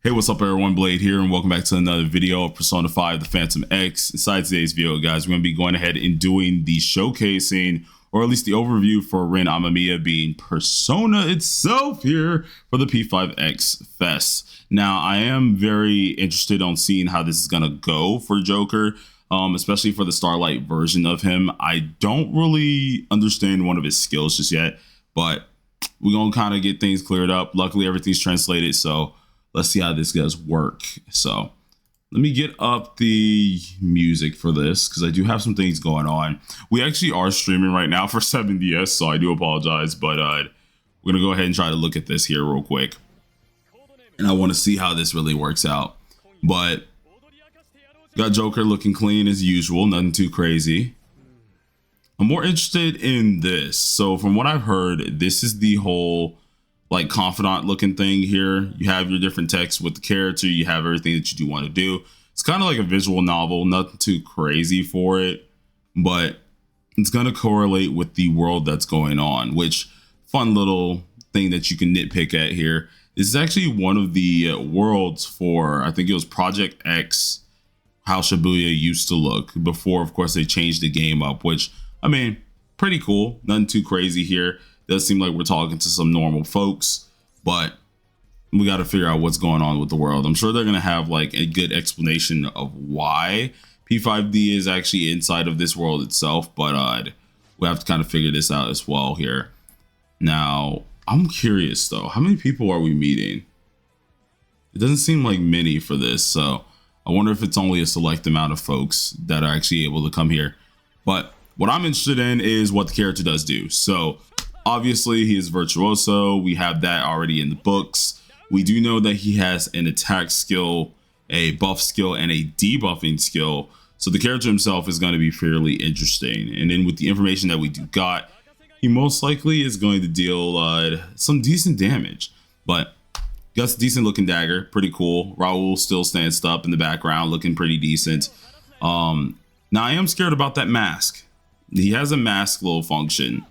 Hey, what's up everyone, Blade here, and welcome back to another video of Persona 5 The Phantom X. Inside today's video, guys, we're going to be going ahead and doing the showcasing, or at least the overview for Rin Amamiya being Persona itself here for the P5X Fest. Now, I am very interested on seeing how this is going to go for Joker, especially for the Starlight version of him. I don't really understand one of his skills just yet, but we're going to kind of get things cleared up. Luckily, everything's translated, so let's see how this does work. So let me get up the music for this because I do have some things going on. We actually are streaming right now for 7DS, so I do apologize, but we're gonna go ahead and try to look at this here real quick. And I want to see how this really works out. But got Joker looking clean as usual, nothing too crazy. I'm more interested in this. So from what I've heard, this is the whole like confidant looking thing here. You have your different text with the character, you have everything that you do want to do. It's kind of like a visual novel, nothing too crazy for it, but it's going to correlate with the world that's going on, which fun little thing that you can nitpick at here. This is actually one of the worlds for, I think it was Project X, how Shibuya used to look before, of course, they changed the game up, which, I mean, pretty cool. Nothing too crazy here. Does seem like we're talking to some normal folks, but we got to figure out what's going on with the world. I'm sure they're going to have like a good explanation of why P5D is actually inside of this world itself, but we have to kind of figure this out as well here. Now, I'm curious though, how many people are we meeting? It doesn't seem like many for this, so I wonder if it's only a select amount of folks that are actually able to come here. But what I'm interested in is what the character does do. So obviously, he is Virtuoso. We have that already in the books. We do know that he has an attack skill, a buff skill, and a debuffing skill. So the character himself is going to be fairly interesting. And then with the information that we do got, he most likely is going to deal some decent damage. But got a decent looking dagger, pretty cool. Raul still stands up in the background, looking pretty decent. Now I am scared about that mask. He has a mask little function.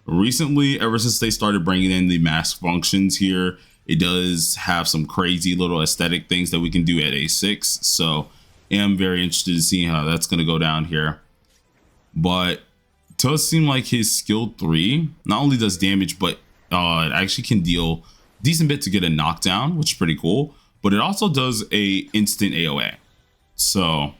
Recently, ever since they started bringing in the mask functions here, it does have some crazy little aesthetic things that we can do at A6. So I am very interested in seeing how that's going to go down here. But it does seem like his skill 3 not only does damage, but it actually can deal a decent bit to get a knockdown, which is pretty cool. But it also does a instant AoE. So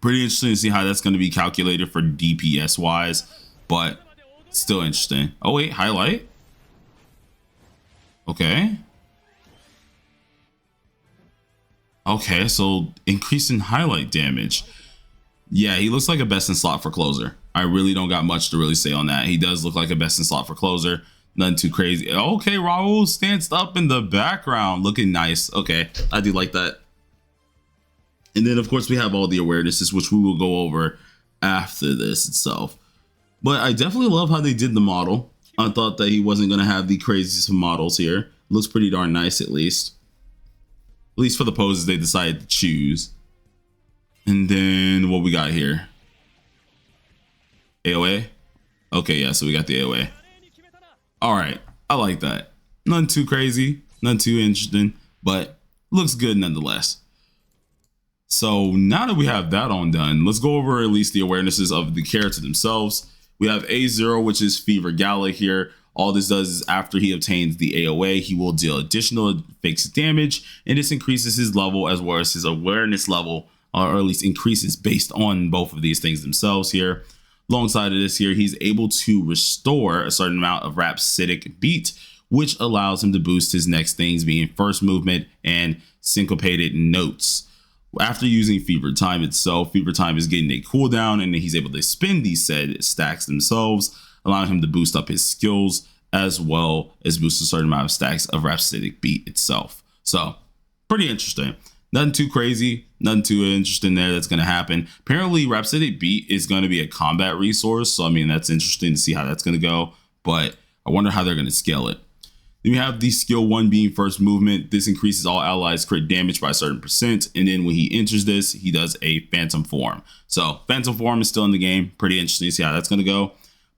pretty interesting to see how that's going to be calculated for DPS wise. But still interesting. Oh wait, highlight. Okay. Okay, so increase in highlight damage. Yeah, he looks like a best in slot for closer. I really don't got much to really say on that. He does look like a best in slot for closer. Nothing too crazy. Okay, Raul stands up in the background, looking nice. Okay, I do like that. And then of course we have all the awarenesses, which we will go over after this itself. But I definitely love how they did the model. I thought that he wasn't going to have the craziest of models here. Looks pretty darn nice, at least. At least for the poses they decided to choose. And then what we got here? AoE? Okay, yeah, so we got the AoE. Alright, I like that. Nothing too crazy, nothing too interesting, but looks good nonetheless. So now that we have that on done, let's go over at least the awarenesses of the character themselves. We have A0, which is Fever Gala here. All this does is after he obtains the AoE, he will deal additional fixed damage, and this increases his level as well as his awareness level, or at least increases based on both of these things themselves here. Alongside of this here, he's able to restore a certain amount of rhapsodic beat, which allows him to boost his next things being first movement and syncopated notes. After using Fever Time itself, Fever Time is getting a cooldown, and he's able to spend these said stacks themselves, allowing him to boost up his skills as well as boost a certain amount of stacks of Rhapsodic Beat itself. So pretty interesting. Nothing too crazy, nothing too interesting there that's going to happen. Apparently Rhapsodic Beat is going to be a combat resource, so I mean that's interesting to see how that's going to go, but I wonder how they're going to scale it. Then we have the skill 1 being first movement. This increases all allies crit damage by a certain %. And then when he enters this, he does a phantom form. So phantom form is still in the game. Pretty interesting to see how that's going to go.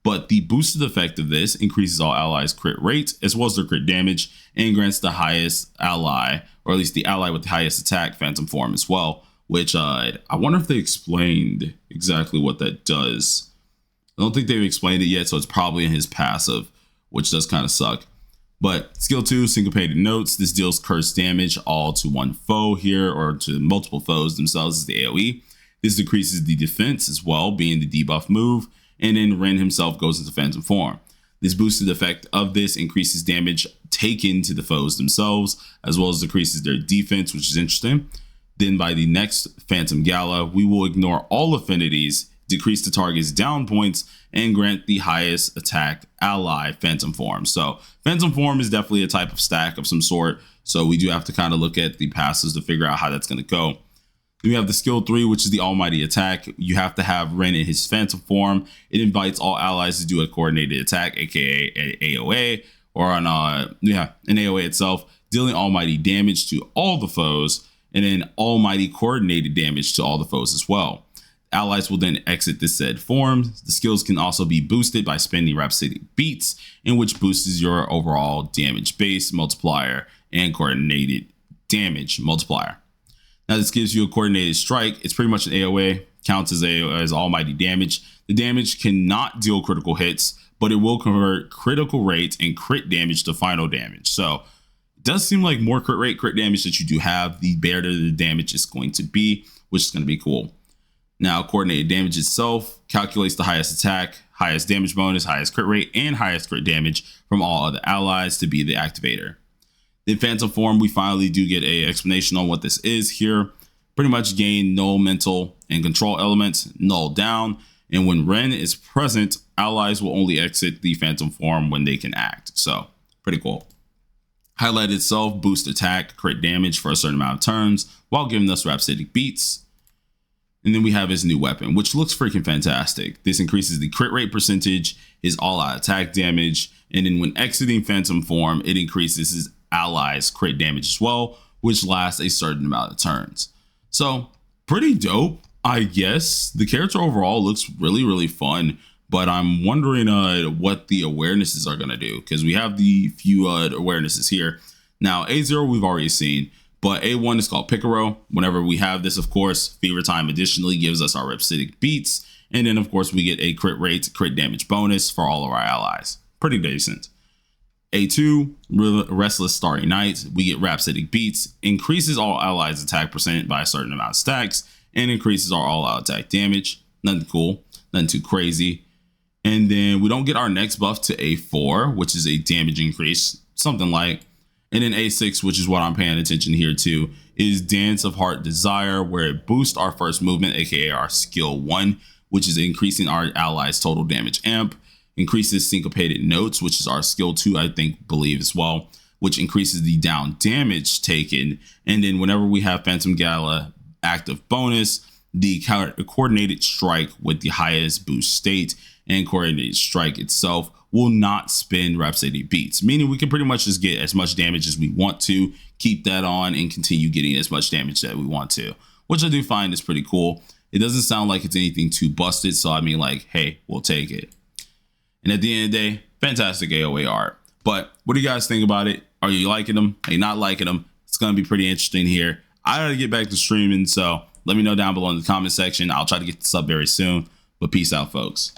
But the boosted effect of this increases all allies' crit rate as well as their crit damage and grants the highest ally, or at least the ally with the highest attack, Phantom Form as well, which I wonder if they explained exactly what that does. I don't think they've explained it yet, so it's probably in his passive, which does kind of suck. But skill 2, Syncopated Notes. This deals curse damage all to one foe here, or to multiple foes themselves as the AoE. This decreases the defense as well, being the debuff move, and then Ren himself goes into Phantom Form. This boosted effect of this increases damage taken to the foes themselves, as well as decreases their defense, which is interesting. Then by the next Phantom Gala, we will ignore all affinities, decrease the target's down points, and grant the highest attack ally Phantom Form. So Phantom Form is definitely a type of stack of some sort, so we do have to kind of look at the passes to figure out how that's going to go. Then we have the skill 3, which is the Almighty Attack. You have to have Ren in his Phantom Form. It invites all allies to do a coordinated attack, aka AoA, or an AoA itself, dealing almighty damage to all the foes, and then almighty coordinated damage to all the foes as well. Allies will then exit this said form. The skills can also be boosted by spending Rhapsodic Beats, in which boosts your overall damage base multiplier and coordinated damage multiplier. Now this gives you a coordinated strike. It's pretty much an AoA, counts as almighty damage. The damage cannot deal critical hits, but it will convert critical rate and crit damage to final damage. So it does seem like more crit rate, crit damage that you do have, the better the damage is going to be, which is going to be cool. Now, coordinated damage itself calculates the highest attack, highest damage bonus, highest crit rate, and highest crit damage from all other allies to be the activator. In Phantom Form, we finally do get an explanation on what this is here. Pretty much gain null mental and control elements, null down, and when Ren is present, allies will only exit the Phantom Form when they can act. So, pretty cool. Highlight itself boosts attack, crit damage for a certain amount of turns, while giving us Rhapsodic Beats. And then we have his new weapon, which looks freaking fantastic. This increases the crit rate percentage, his all-out attack damage, and then when exiting Phantom Form, it increases his allies' crit damage as well, which lasts a certain amount of turns. So, pretty dope, I guess. The character overall looks really, really fun, but I'm wondering what the awarenesses are going to do, because we have the few awarenesses here. Now, A0 we've already seen, but A1 is called Picaro. Whenever we have this, of course, Fever Time additionally gives us our Rhapsodic Beats, and then, of course, we get a crit rate, crit damage bonus for all of our allies. Pretty decent. A2, Restless Starry Night, we get Rhapsodic Beats, increases all allies attack percent by a certain amount of stacks, and increases our all-out attack damage. Nothing cool, nothing too crazy. And then we don't get our next buff to A4, which is a damage increase, something like. And then A6, which is what I'm paying attention here to, is Dance of Heart Desire, where it boosts our first movement, aka our skill 1, which is increasing our allies' total damage amp. Increases Syncopated Notes, which is our skill 2, I believe as well, which increases the down damage taken. And then whenever we have Phantom Gala active bonus, the coordinated strike with the highest boost state and coordinated strike itself will not spend Rhapsodic Beats, meaning we can pretty much just get as much damage as we want to, keep that on, and continue getting as much damage that we want to, which I do find is pretty cool. It doesn't sound like it's anything too busted, so I mean, like, hey, we'll take it. And at the end of the day, fantastic AoA art. But what do you guys think about it? Are you liking them? Are you not liking them? It's going to be pretty interesting here. I got to get back to streaming, so let me know down below in the comment section. I'll try to get this up very soon. But peace out, folks.